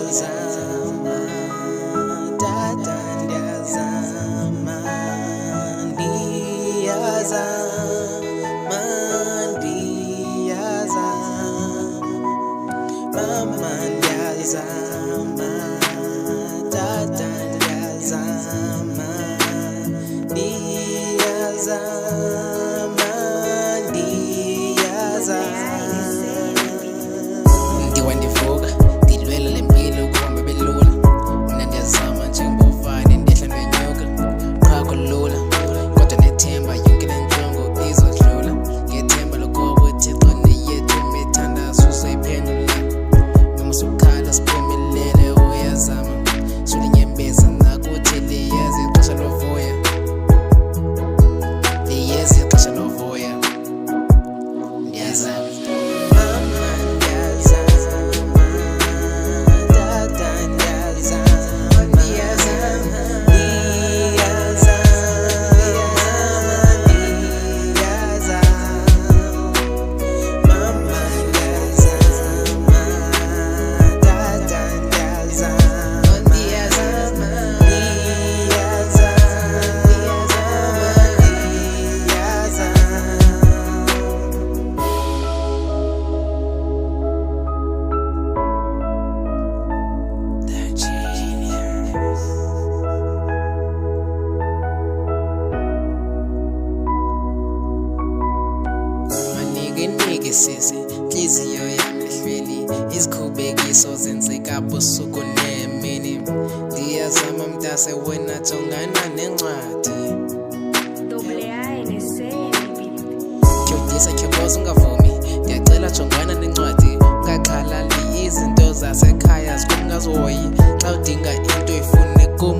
ndiyazama, tata ndiyazama, ndiyazama, mama ndiyazama, tata ndiyazama, ndiwa ndivuka ndilwela le mpilo ukuhamba belula. Mina ndiyazama njengobufane ndehla nonyuka, qha kulula kodwa nethemba yonke le njongo izodlula. Ngethemba lokuba uThixo neyethu imithandazo uzoyiphendula. Noma usukhala siphumelele uyazama, sulinyembeza nakuthi liyazi ixesha lovuya, liyazi ixesha lovuya. Ndiyazama nike sisi inhliziyo yami ehlweli, izikhubekiso zenzeka busuku nemini. Ndiyazama mntase wena jongana nencwadi, tyodisa tyhoboza ungavumi. Ndiyacela jongana nencwadi, ungakhalali izinto zasekhaya zikumngazihoyi. Xa udinga into ifune kum